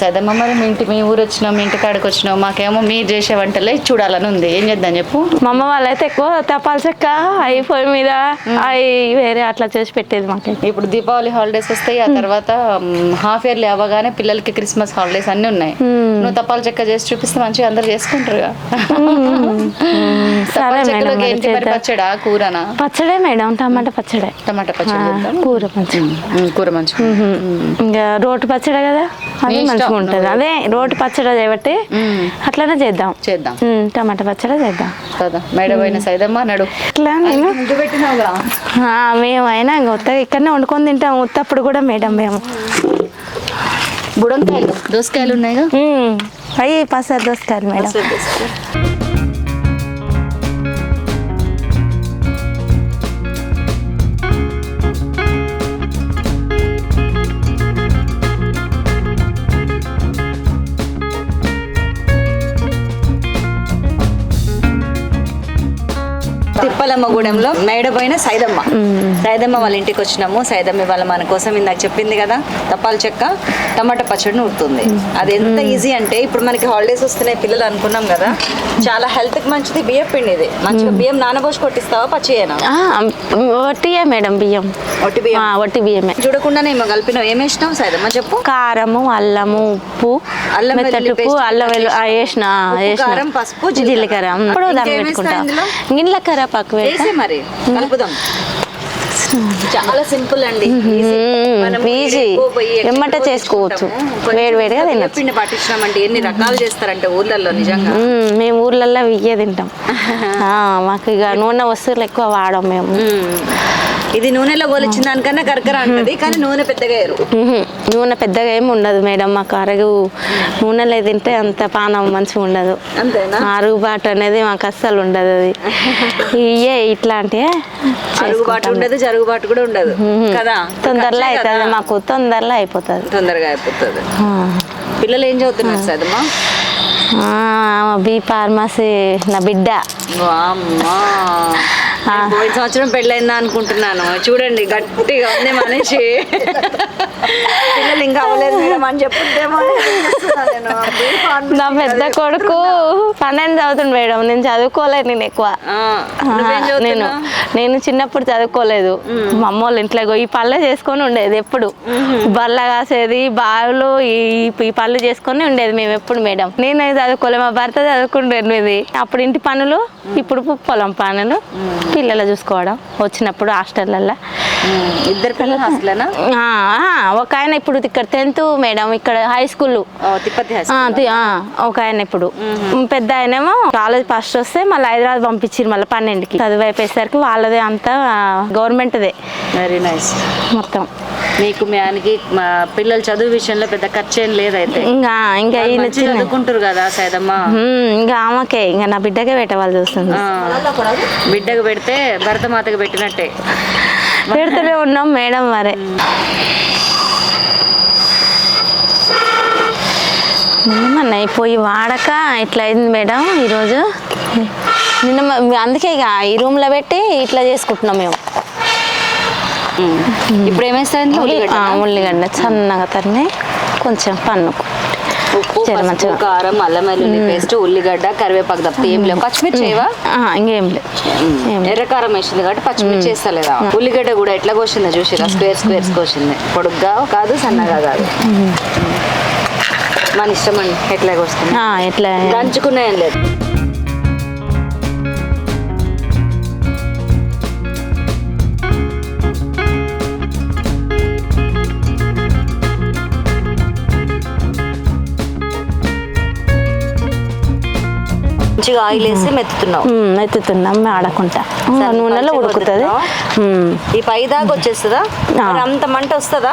సైదమ్మ, మరి మీ ఊరు వచ్చినావు, మీ ఇంటి కాడికి వచ్చినావు, మాకేమో మీరు చేసే వంటలే చూడాలని ఉంది. ఏం చేద్దాం చెప్పు. మా అమ్మ వాళ్ళైతే ఎక్కువ తపాల చెక్క అవి పొయ్యి మీద అవి వేరే అట్లా చేసి పెట్టేది మాకు. ఇప్పుడు దీపావళి హాలిడేస్ వస్తాయి, ఆ తర్వాత హాఫ్ ఇయర్లీ అవ్వగానే పిల్లలకి క్రిస్మస్ హాలిడేస్ అన్నీ ఉన్నాయి. నువ్వు తపాల చెక్క చేసి చూపిస్తే మంచిగా అందరు చేసుకుంటారుగా. పచ్చడా కూరనా? పచ్చడే మేడం, టమాటా పచ్చడే. టమాటా పచ్చడి, కూర మంచిగా. ఇంకా రోటి పచ్చడి కదా, అది మంచిగా ఉంటుంది. అదే రోటి పచ్చడి చేయబట్టి అట్లనే చేద్దాం. టమాటా పచ్చడి చేద్దాం కదా. మేడపోయిన సైదమ్మ నడు. ఇట్లా నేను మేమైనా కొత్తగా ఇక్కడనే వండుకొని తింటాం. ఉత్తప్పుడు కూడా మేడం మేము బుడంకాయలు, దోసకాయలు ఉన్నాయిగా, అవి పసరు దోసకాయలు మేడం. తిప్పలమ్మగూడెంలో మేడపోయిన సైదమ్మ వాళ్ళ ఇంటికి వచ్చినాము. సైదమ్మ వాళ్ళ మన కోసం ఇందాక చెప్పింది కదా, తపాల చెక్క టమాటా పచ్చడిని ఉడుతుంది. అది ఎంత ఈజీ అంటే, ఇప్పుడు మనకి హాలిడేస్ వస్తున్నాయి పిల్లలు అనుకున్నాం కదా, చాలా హెల్త్ కి మంచిది. బియ్యం పిండి ఇది మంచిగా. బియ్యం నానబోసి కొట్టిస్తావా, పచ్చియేనా? ఒట్టియే మేడం, బియ్యం ఒట్టి బియ్యమే. చూడకుండానే ఏమో కలిపినావు. ఏం వేసినావు సైదమ్మ చెప్పు? కారము, అల్లము, ఉప్పు, అల్లం వేసిన, కారం, పసుపు, జీలకర్ర. ఇప్పుడు దాన్ని పెట్టుకుంటాం. గిన్నెలకర్ర పక్క వేసి మరి కలుపుదాం. చాలా సింపుల్ అండి, ఎమ్మట చేసుకోవచ్చు. వేడివేడిగా తినచ్చు. పిండి పట్టించినామంటే ఎన్ని రకాలు చేస్తారంటే ఊర్లలో. నిజంగా మేము ఊర్లలో ఇయ్యే తింటాం. మాకు ఇక నూనె వస్తువులు ఎక్కువ వాడం మేము. ఇది నూనెలో గోలిచ్చిన దానికన్నా కరకర అంటది, కానీ నూనె పెద్దగా నూనె పెద్దగా ఏమి ఉండదు మేడం. మాకు అరుగు నూనెలో తింటే అంత పానం మంచిగా ఉండదు. అంతేనా? అరుగుబాటు అనేది మాకు అస్సలు ఉండదు. అది ఇయ్యే ఇట్లాంటివే. అరుగుబాటు ఉండదు, జరుగుబాటు కూడా ఉండదు కదా. తొందరలో అవుతుంది మాకు, తొందరగా అయిపోతుంది. పిల్లలు ఏం చదువుతున్నారు సదమ్మా? బి ఫార్మసీ నా బిడ్డ. పోయిన సంవత్సరం పెళ్ళైందా అనుకుంటున్నాను. చూడండి గట్టిగా ఉంది మనిషి. పిల్లలు ఇంకా అవ్వలేదు మేడం అని చెప్పుంటేమో. నా పెద్ద కొడుకు 12 చదువుతుంది మేడం. నేను చదువుకోలేదు. నేను ఎక్కువ నేను చిన్నప్పుడు చదువుకోలేదు. మా అమ్మ వాళ్ళ ఇంట్లో ఈ పళ్ళే చేసుకొని ఉండేది. ఎప్పుడు బల్ల కాసేది, బావులు ఈ పళ్ళు చేసుకొని ఉండేది మేము ఎప్పుడు మేడం. నేను చదువుకోలేదు. మా భర్త చదువుకుండేది. అప్పుడు ఇంటి పనులు, ఇప్పుడు పొలం పనులు, పిల్లలు చూసుకోవడం. వచ్చినప్పుడు హాస్టల్లో. ఇద్దరు పిల్లలు హాస్టలేనా? ఒక ఆయన ఇప్పుడు ఇక్కడ 10th మేడం, ఇక్కడ హై స్కూల్. ఒక ఆయన ఇప్పుడు పెద్ద ఆయనేమో కాలేజ్ ఫస్ట్ వస్తే మళ్ళీ హైదరాబాద్ పంపించారు. మళ్ళీ 12కి చదువు అయిపోయేసరికి వాళ్ళదే అంతా గవర్నమెంట్దే. Very nice. మొత్తం మీకు మీ ఆయనకి పిల్లల చదువు విషయంలో పెద్ద ఖర్చు ఏం లేదైతే. ఇంకా చదువుకుంటారు కదా సైదమ్మ. ఇంకా ఆమెకే, ఇంకా నా బిడ్డకే పెట్టవాళ్ళు చూస్తుంది. బిడ్డకు పెడితే భరతమాతకు పెట్టినట్టే. పెడుతూనే ఉన్నాం మేడం. మరి ఏమన్నా పోయి వాడక ఇట్లా అయింది మేడం ఈరోజు. నిన్న అందుకే ఇక ఈ రూమ్లో పెట్టి ఇట్లా చేసుకుంటున్నాం మేము. ఇప్పుడు ఏమేస్తాను? ఉల్లిగడ్డ సన్నగా తరిగి కొంచెం పన్నుకు, ఉప్పు, కారం, అల్లం వెల్లుల్లి పేస్ట్, ఉల్లిగడ్డ, కరివేపాకు తప్ప ఏం లేవు. పచ్చిమిర్చి చేయవా? ఇంకేం లేదు. ఎర్రకారం వేసింది కాబట్టి పచ్చిమిర్చి వేస్తలేదా? ఉల్లిగడ్డ కూడా ఎట్లా కోసిందో చూసిరా? స్క్వేర్స్ కోసింది. పొడుగ్గా కాదు, సన్నగా కాదు. మన ఇష్టం అండి ఎట్లా కోస్తుంది. ఎట్లా దంచుకున్నాయని లేదు. మంచిగా ఆయిల్ వేసి మెత్తుతున్నాం ఆడకుండా. నూనెలో ఉడుకుతుంది. ఈ పై దాకా వచ్చేస్తుందా? అంత మంట వస్తుందా?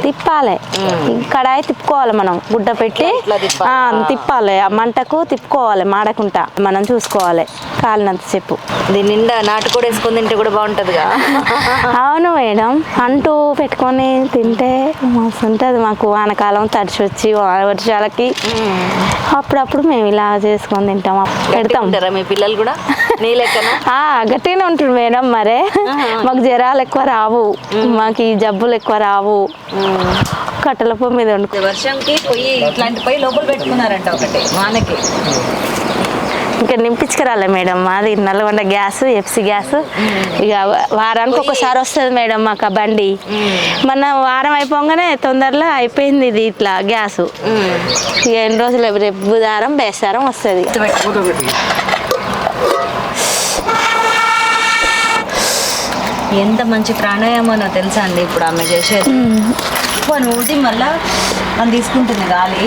తిప్పాలి. కడాయి తిప్పుకోవాలి మనం, గుడ్డ పెట్టి తిప్పాలి. ఆ మంటకు తిప్పుకోవాలి మాడకుండా. మనం చూసుకోవాలి కాలినంత చెప్పు. దీని నిండా నాటుకోడి వేసుకొని తింటే కూడా బాగుంటుందిగా. అవును మేడం, అంటూ పెట్టుకొని తింటే మస్తు ఉంటుంది. మాకు వానకాలం తడిచి వచ్చి వర్షాలకి అప్పుడు అప్పుడప్పుడు మేము ఇలా చేసుకొని తింటాం, పెడతాం. ఉంటారా మీ పిల్లలు కూడా నీ లెక్కన? గట్టిగానే ఉంటుంది మేడం. మరే మాకు జ్వరాలు ఎక్కువ రావు, మాకు ఈ జబ్బులు ఎక్కువ రావు. కట్టెల పొయ్యి మీద వండుకో. వర్షంకి పొయ్యి ఇట్లాంటి పొయ్యి లోపల పెట్టుకున్నారంట ఒకటి వానకి. ఇంకా నింపించుకురాలే మేడం, మాది నల్గొండ గ్యాస్, ఎఫ్సి గ్యాస్. ఇక వారానికి ఒకసారి వస్తుంది మేడం మాకు ఆ బండి. మొన్న వారం అయిపోగానే తొందరలో అయిపోయింది ఇది ఇట్లా గ్యాసు. ఇక ఎన్ని రోజులు, రేపు బుధవారం బేసారం వస్తుంది. ఎంత మంచి ప్రాణాయామో తెలుసా అండి ఇప్పుడు ఆమె చేసేది. ఊది మళ్ళా మనం తీసుకుంటుంది గాలి.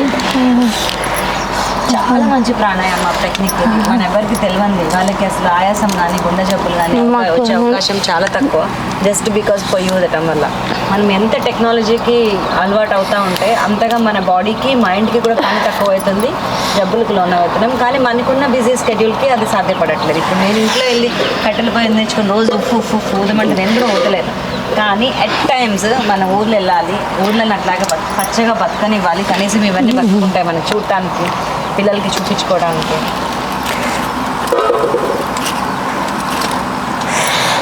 చాలా మంచి ప్రాణాయామ టెక్నిక్ ఇది. మన ఎవరికి తెలియంది, వాళ్ళకి అసలు ఆయాసం కానీ గుండె జబ్బులు కానీ వచ్చే అవకాశం చాలా తక్కువ, జస్ట్ బికాస్ పొయ్యి ఊదటం వల్ల. మనం ఎంత టెక్నాలజీకి అలవాటు అవుతూ ఉంటే అంతగా మన బాడీకి మైండ్కి కూడా పని తక్కువ అవుతుంది, జబ్బులకు లోన్ అవుతున్నాం. కానీ మనకున్న బిజీ స్కెడ్యూల్కి అది సాధ్యపడట్లేదు. ఇప్పుడు నేను ఇంట్లో వెళ్ళి కట్టెల పొయ్యి తెచ్చుకొని రోజు ఉప్పు ఊదమంటే నేను కూడా ఊదలేను. కానీ ఎట్ టైమ్స్ మన ఊర్లో వెళ్ళాలి, ఊర్లను అట్లాగా పచ్చగా బతకనివ్వాలి. కనీసం ఇవన్నీ బతుకుంటాయి మనం చూడటానికి, పిల్లలకి చూపించుకోవడానికి.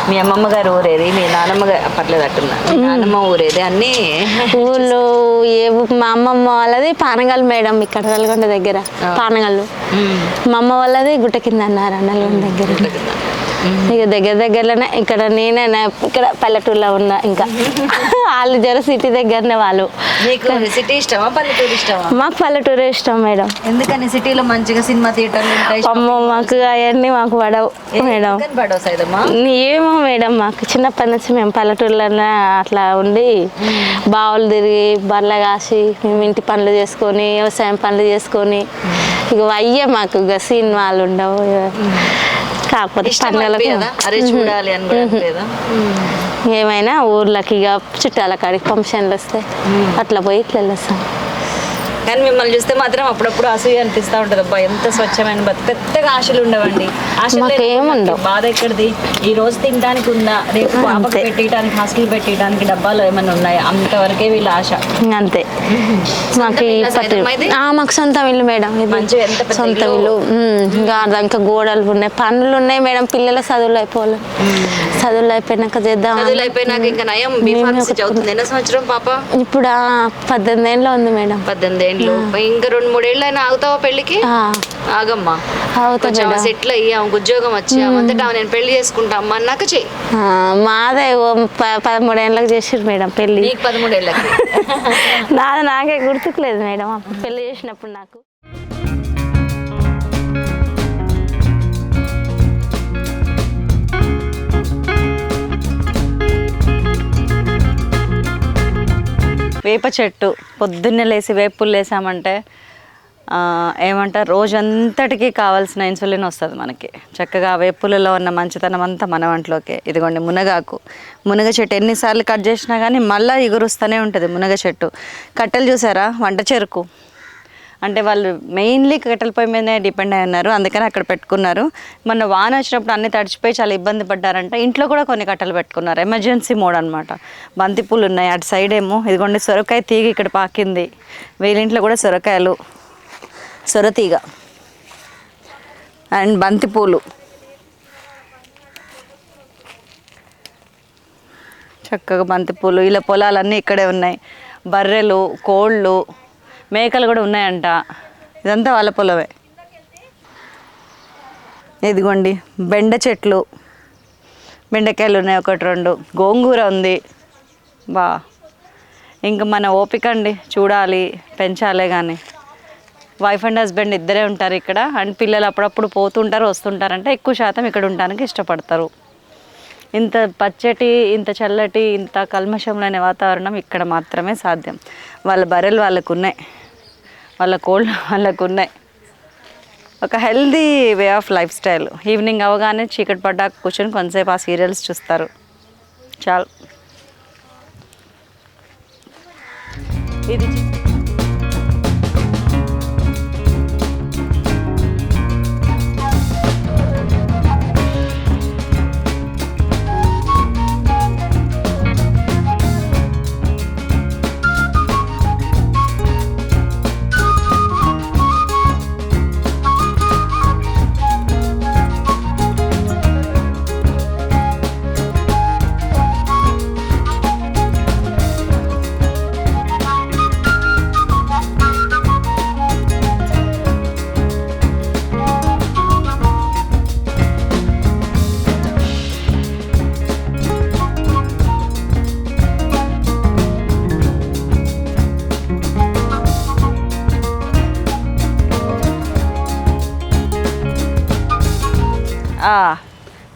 మీ అమ్మమ్మ గారు ఊరేది, మీ నాన్నమ్మ గారు పర్లేదు అట్టున్నా, మీ నాన్నమ్మ ఊరేది అన్నీ ఊళ్ళు మా అమ్మమ్మ వాళ్ళది పానగల్ మేడం, ఇక్కడ నల్గొండ దగ్గర పానగల్లు. మా అమ్మ వాళ్ళది గుట్ట కింద అన్నారు నల్గొండ దగ్గర. ఇక దగ్గరలోనే ఇక్కడ నేనే ఇక్కడ పల్లెటూరులో ఉన్నా. ఇంకా వాళ్ళు జర సిటీ దగ్గరనే వాళ్ళు. సిటీ ఇష్టమా పల్లెటూరు ఇష్టమా? మాకు పల్లెటూరే ఇష్టం మేడం. ఎందుకని? సిటీలో మంచిగా సినిమా థియేటర్లు ఉంటాయి. అమ్మో మాకు అవన్నీ మాకు పడవు మేడం. ఏమో మేడం, మాకు చిన్నప్పటి నుంచి మేము పల్లెటూరులోనే అట్లా ఉండి బావులు తిరిగి బర్రెలు కాసి మేము ఇంటి పనులు చేసుకొని వ్యవసాయం పనులు చేసుకొని ఇక అయ్యే మాకు ఇక సినిమాలు ఉండవు. కాకపోతే చూడాలి అని ఏమైనా ఊర్లకి ఇక చుట్టాల కాడికి ఫంక్షన్లు వస్తాయి, అట్లా పోయి ఇట్లా వెళ్ళొస్తాం. కానీ మిమ్మల్ని చూస్తే మాత్రం అప్పుడప్పుడు అసూయ అనిపిస్తూ ఉంటుంది. అబ్బా ఎంత స్వచ్ఛమైన పెద్దగా ఆశలు ఉండవండి. ఏముండవు. బాధ ఎక్కడిది? ఈ రోజు తినడానికి ఉందా, రేపు పాపకు పెట్టడానికి, హాస్టల్ పెట్టడానికి డబ్బాలు ఏమైనా ఉన్నాయా, అంతవరకే వీళ్ళ ఆశ. అంతే. మాకు సొంత ఇల్లు మేడం, సొంత ఇల్లు. ఇంకా గోడలు ఉన్నాయి, పనులు ఉన్నాయి మేడం. పిల్లల చదువులు అయిపోవాలి, చదువులు అయిపోయినాక చేద్దాం. చదువులు అయిపోయినాక ఇంకా నయం. ఎన్నో సంవత్సరం పాప? ఇప్పుడు 18 ఏళ్ళు ఉంది మేడం. 18 ఏళ్ళు. ఇంకా 2-3 ఏళ్ళు అయినా ఆగుతావా పెళ్లికి? ఆగమ్మా, సెటిల్ అయ్యి ఉద్యోగం వచ్చి అంతటా నేను పెళ్లి చేసుకుంటా అమ్మా అన్నాక చెయ్యి. మాదే 13 ఏళ్ళకి చేసిరు మేడం పెళ్లి. నీకు 13 ఏళ్ళకి? నాకే గుర్తుకులేదు మేడం అప్పుడు పెళ్లి చేసినప్పుడు నాకు. వేప చెట్టు పొద్దున్నే లేసి వేపులు వేసామంటే ఏమంటారు, రోజంతటికి కావాల్సిన ఇన్సులిన్ వస్తుంది మనకి. చక్కగా వేపులలో ఉన్న మంచితనం అంతా మన వంటలోకే. ఇదిగోండి మునగ చెట్టు ఎన్నిసార్లు కట్ చేసినా కానీ మళ్ళీ ఎగురుస్తూనే ఉంటుంది మునగ చెట్టు. కట్టెలు చూసారా, వంట చెరుకు అంటే వాళ్ళు మెయిన్లీ కట్టెల పొయ్యి మీదనే డిపెండ్ అయి ఉన్నారు, అందుకని అక్కడ పెట్టుకున్నారు. మొన్న వాన వచ్చినప్పుడు అన్ని తడిచిపోయి చాలా ఇబ్బంది పడ్డారంట. ఇంట్లో కూడా కొన్ని కట్టెలు పెట్టుకున్నారు, ఎమర్జెన్సీ మోడ్ అనమాట. బంతిపూలు ఉన్నాయి అటు సైడ్ ఏమో. ఇదిగోండి సొరకాయ తీగ ఇక్కడ పాకింది. వీళ్ళింట్లో కూడా సొరకాయలు, సొరతీగ అండ్ బంతిపూలు. చక్కగా బంతిపూలు. ఇలా పొలాలన్నీ ఇక్కడే ఉన్నాయి. బర్రెలు, కోళ్ళు, మేకలు కూడా ఉన్నాయంట. ఇదంతా వాళ్ళ పొలమే. ఇదిగోండి బెండ చెట్లు, బెండకాయలు ఉన్నాయి 1-2, గోంగూర ఉంది. ఇంకా మన ఓపిక అండి, చూడాలి, పెంచాలే. కానీ వైఫ్ అండ్ హస్బెండ్ ఇద్దరే ఉంటారు ఇక్కడ. అండ్ పిల్లలు అప్పుడప్పుడు పోతుంటారు వస్తుంటారంటే ఎక్కువ శాతం ఇక్కడ ఉండడానికి ఇష్టపడతారు. ఇంత పచ్చటి, ఇంత చల్లటి, ఇంత కల్మషం లేని వాతావరణం ఇక్కడ మాత్రమే సాధ్యం. వాళ్ళ బర్రెలు వాళ్ళకు ఉన్నాయి, వాళ్ళ కోళ్ళు వాళ్ళకు ఉన్నాయి. ఒక healthy way of life style. Evening అవగానే చీకటి పడ్డాక కూర్చొని కొంతసేపు ఆ సీరియల్స్ చూస్తారు, చాలు. ఇది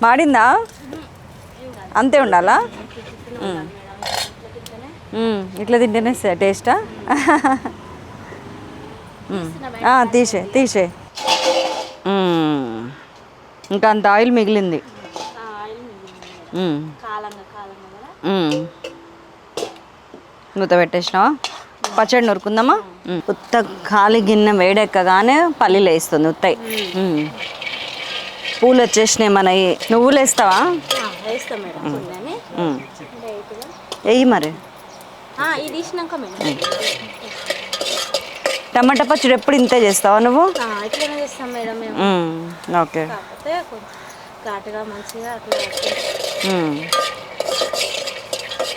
మాడిందా? అంతే ఉండాలా? ఇట్లా తింటేనే టేస్టా? తీసే ఇంకా అంత ఆయిల్ మిగిలింది. మూత పెట్టేసినావా? పచ్చడి నూరుకుందామా? ఉత్త ఖాళీ గిన్నె వేడెక్కగానే పల్లీలు వేస్తుంది ఉత్తయి. పూలు వచ్చేసినాయి మనవి. నువ్వులు వేస్తావా? వెయ్యి మరి. టమాటా పచ్చడి ఎప్పుడు ఇంతే చేస్తావా నువ్వు? ఓకే.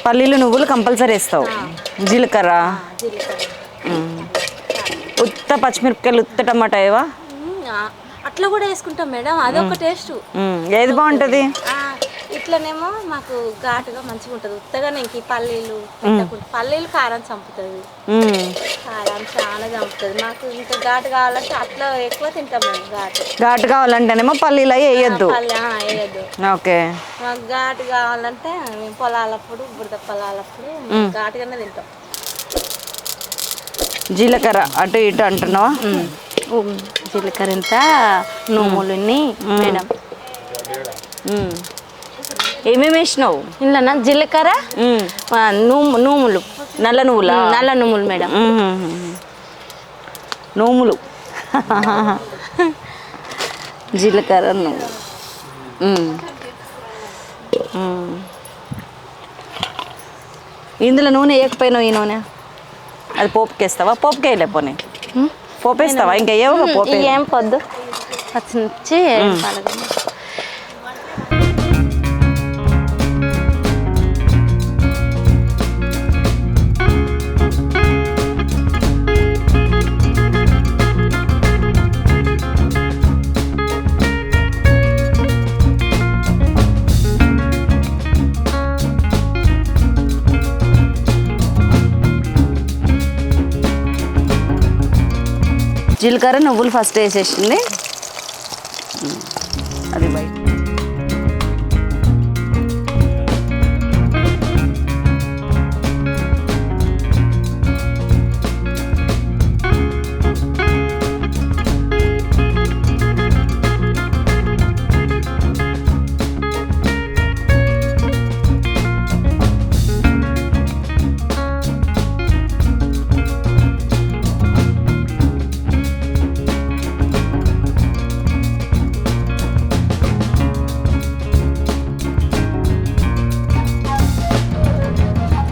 పల్లీలు నువ్వులు కంపల్సరీ వేస్తావు. జీలకర్ర, ఉత్త పచ్చిమిరపకాయలు, ఉత్త టమాటా ఏవా? అట్లా కూడా వేసుకుంటాం మేడం, అదొక టేస్ట్. ఏది బాగుంటుంది? ఇట్లనేమో మాకు ఘాటుగా మంచిగా ఉంటుంది. ఉత్తగానే ఇంక పల్లీలు పల్లీలు కారం చంపుతుంది, కారం చాలా చంపుతుంది. మాకు ఇంకా ఘాటు కావాలంటే అట్లా ఎక్కువ తింటాం మేము. ఘాటు కావాలంటేనేమో పల్లీలు అవి వేయద్దు. వేయద్దు. ఓకే. మాకు ఘాటు కావాలంటే మేము పొలాలప్పుడు, బురద పొలాలప్పుడు ఘాటుగానే తింటాం. జీలకర్ర అటు ఇటు అంటున్నావా? జీలకర్ర ఎంత, నూములు మేడం. ఏమేమి వేసినావు ఇంట్లో? జీలకర్ర, నూములు, నల్ల నువ్వులా? నల్ల నూములు మేడం. నూములు, జీలకర్ర, నువ్వు. ఇందులో నూనె వేయకపోయినావు. ఈ నూనె అది పోపుకేస్తావా? పోపుకేయలే పోనీ, పోపేస్తావా? ఇంకా ఏవో పోపే. ఏం పొద్దు పచ్చిమిర్చి జీలకర్ర నువ్వులు ఫస్ట్ వేసేసింది. అది బయట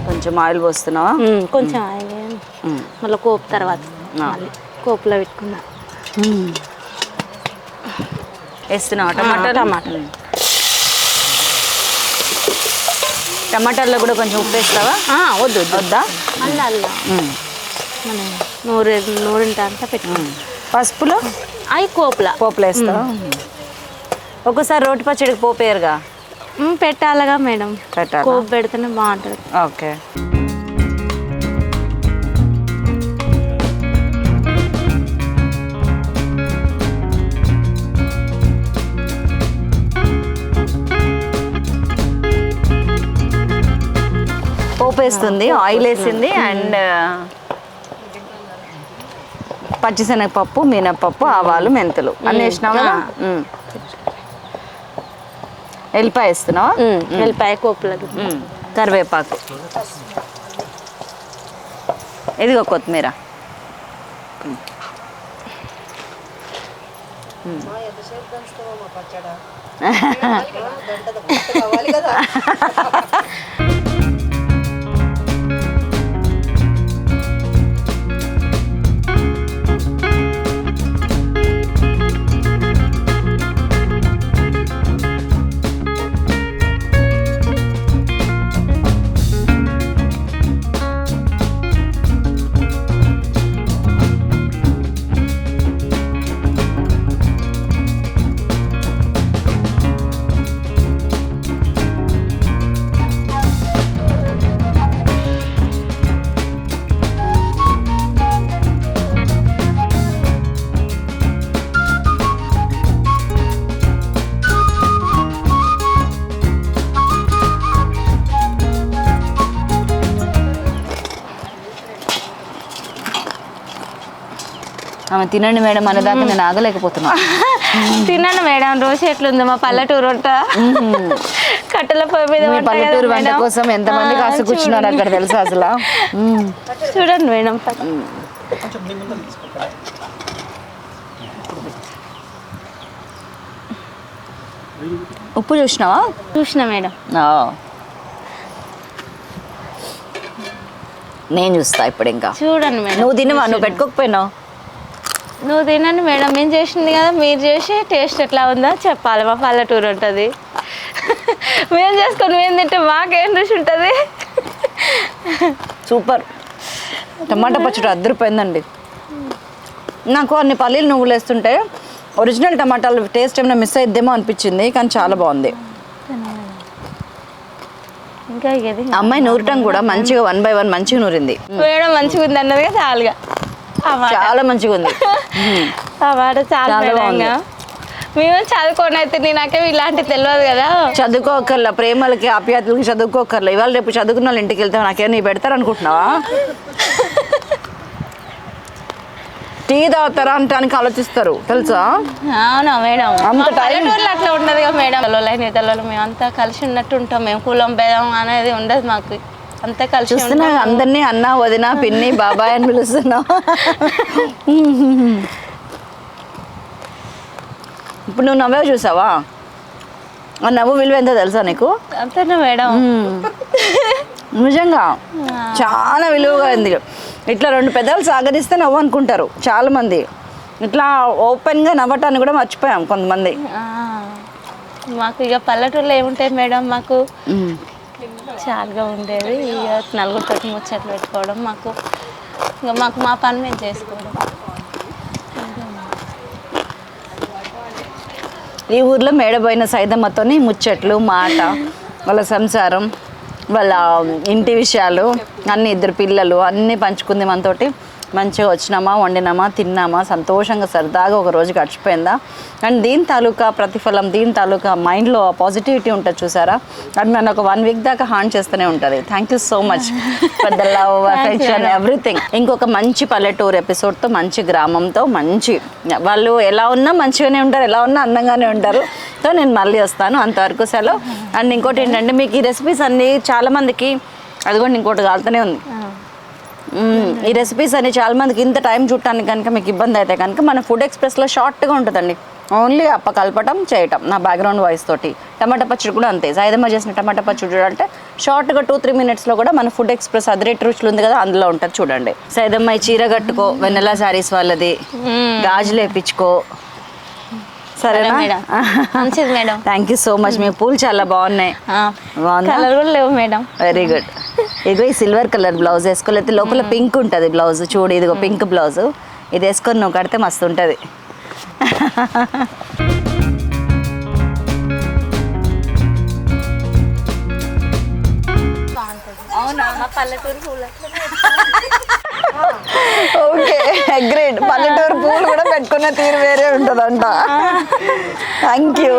కొంచెం ఆయిల్ పోస్తున్నావా? కొంచెం ఆయిల్ మళ్ళీ కోపు తర్వాత కోపులో పెట్టుకున్నా. వేస్తున్నావా టమాటాలు? టమాటాల్లో కూడా కొంచెం ఉప్పు వేస్తావా? వద్దా? అల్లా మన నూరింటా అంతా పెట్టుకున్నా. పసుపులో అవి పోపులో వేస్తావా? ఒక్కోసారి రోటి పచ్చడికి పోపు వేయరుగా? పెట్టాలిగా మేడం, కోపు పెడితేనే బాగుంటుంది. ఓకే. పోపు వేస్తుంది, ఆయిల్ వేసింది, అండ్ పచ్చిశనగపప్పు, మినపప్పు, ఆవాలు, మెంతులు అన్నీ వేసినావా? ఎల్లిపాయ వేస్తున్నావా? ఎల్లిపాయ కోపులో, కరివేపాకు, ఇదిగో కొత్తిమీర. ఆమె తినండి మేడం అనేదాకా నేను ఆగలేకపోతున్నా. తిన్నాను మేడం. రోజు ఎట్లుంది మా పల్లెటూరు వంట, కట్టెల పొయ్యి మీద వంట కదా పల్లెటూరు వంట మేడం. కోసం ఎంతమంది కాసు కూర్చున్నారు అక్కడ తెలుసా అసలు. చూడండి మేడం. ఉప్పు చూసినావా? చూసిన మేడం. నేను చూస్తా ఇప్పుడు. ఇంకా చూడండి మేడం. నువ్వు తినవా? నువ్వు పెట్టుకోకపోయినావు. నువ్వు తినండి మేడం. మేము చేసింది కదా, మీరు చేసి టేస్ట్ ఎట్లా ఉందో చెప్పాలి. మా పల్లెటూరు ఉంటుంది. మేము చేసుకొని మేము తింటే మాకేం రుచి ఉంటుంది. సూపర్. టమాటా పచ్చడి అద్దరిపోయిందండి. నాకు అన్ని పల్లీలు నువ్వులు వేస్తుంటే ఒరిజినల్ టమాటాలు టేస్ట్ ఏమైనా మిస్ అయిద్దేమో అనిపించింది, కానీ చాలా బాగుంది. ఇంకా ఇది అమ్మాయి నూరటం కూడా మంచిగా 1 by 1 మంచిగా నూరింది మేడం. మంచిగా ఉంది అన్నది కదా చాలుగా. చాలా మంచిగా ఉంది. టమాటా చాలా బాగుంది. మేము చదువుకోని అయితే నాకే ఇలాంటి తెలియదు కదా. చదువుకోకర్లా, ప్రేమలకి ఆప్యాయతలకి చదువుకోకర్లా. ఇవాళ రేపు చదువుకున్న వాళ్ళు ఇంటికి వెళ్తే నాకేమో నీ పెడతారు అనుకుంటున్నావా? టీ తాగుతారా అంటానికి ఆలోచిస్తారు తెలుసా? అవునా మేడం. అంత పల్లెటూరులో అట్లా ఉండదు కదా మేడం. నేతలలో మేము అంతా కలిసి ఉన్నట్టు ఉంటాం. మేము కులం భేదం అనేది ఉండదు మాకు. అంతా కలిసి చూస్తున్నా అందరినీ అన్న, వదిన, పిన్ని, బాబాయ్ అని పిలుస్తున్నావు. ఇప్పుడు నువ్వు నవ్వే చూసావా? ఆ నవ్వు విలువ ఎంతో తెలుసా నీకు? అంతేనా మేడం? నిజంగా చాలా విలువగా ఉంది. ఇట్లా 2 పెదాలు సాగరిస్తే నవ్వు అనుకుంటారు చాలా మంది. ఇట్లా ఓపెన్గా నవ్వటాన్ని కూడా మర్చిపోయాం కొంతమంది. మాకు ఇక పల్లెటూరులో ఏముంటాయి మేడం, మాకు చాలుగా ఉండేది. ఇక నలుగురితో ముచ్చట్లు పెట్టుకోవడం, మాకు మా పని మేము చేసుకోవడం. ఈ ఊర్లో మేడపోయిన సైదమ్మతోని ముచ్చట్లు, మాట, వాళ్ళ సంసారం, వాళ్ళ ఇంటి విషయాలు అన్నీ, 2 పిల్లలు అన్నీ పంచుకుంది మనతోటి. మంచిగా వచ్చినామా, వండినామా, తిన్నామా, సంతోషంగా సరదాగా ఒక రోజు గడిచిపోయిందా. అండ్ దీని తాలూకా ప్రతిఫలం, దీని తాలూకా మైండ్లో పాజిటివిటీ ఉంటుంది చూసారా, అది నన్ను ఒక 1 week దాకా హాన్ చేస్తూనే ఉంటుంది. Thank you so much for the love, affection, everything. ఇంకొక మంచి పల్లెటూరు ఎపిసోడ్తో, మంచి గ్రామంతో, మంచి వాళ్ళు ఎలా ఉన్నా మంచిగానే ఉంటారు, ఎలా ఉన్నా అందంగానే ఉంటారు. సో నేను మళ్ళీ వస్తాను. అంతవరకు సెలవు. అండ్ ఇంకోటి ఏంటంటే, మీకు ఈ రెసిపీస్ అన్నీ చాలామందికి, అదిగోండి ఇంకోటి కాలుతూనే ఉంది. ఈ రెసిపీస్ అన్ని చాలా మందికి ఇంత టైం చూడటానికి కనుక మీకు ఇబ్బంది అయితే కనుక మన ఫుడ్ ఎక్స్ప్రెస్లో షార్ట్గా ఉంటుందండి. ఓన్లీ అప్ప కలపటం, చేయటం, నా బ్యాక్గ్రౌండ్ వాయిస్ తోటి. టమాటా పచ్చడి కూడా అంతే. సైదమ్మ చేసిన టమాటా పచ్చడి చూడాలంటే షార్ట్గా 2-3 minutesలో కూడా మన ఫుడ్ ఎక్స్ప్రెస్ అదిరేట్ రుచులు ఉంది కదా, అందులో ఉంటుంది చూడండి. సైదమ్మ చీర కట్టుకో, వెన్నెల శారీస్ వాళ్ళది, గాజులు వేయించుకో, సరేనా? మంచిది madam. Thank you so much. మీ పూలు చాలా బాగున్నాయి. కలర్ కూడా లేవు మేడం. Very good. ఇదిగో ఈ సిల్వర్ కలర్ బ్లౌజ్ వేసుకో, లేకపోతే లోపల పింక్ ఉంటుంది బ్లౌజ్. చూడు, ఇదిగో పింక్ బ్లౌజ్. ఇది వేసుకొని నువ్వు కడితే మస్తు ఉంటుంది. అవునా? మా పల్లెటూరు పూలు ఓకే, అగ్రీడ్. పల్లెటూరు పూలు కూడా పెట్టుకునే తీరు వేరే ఉంటుందంట. Thank you.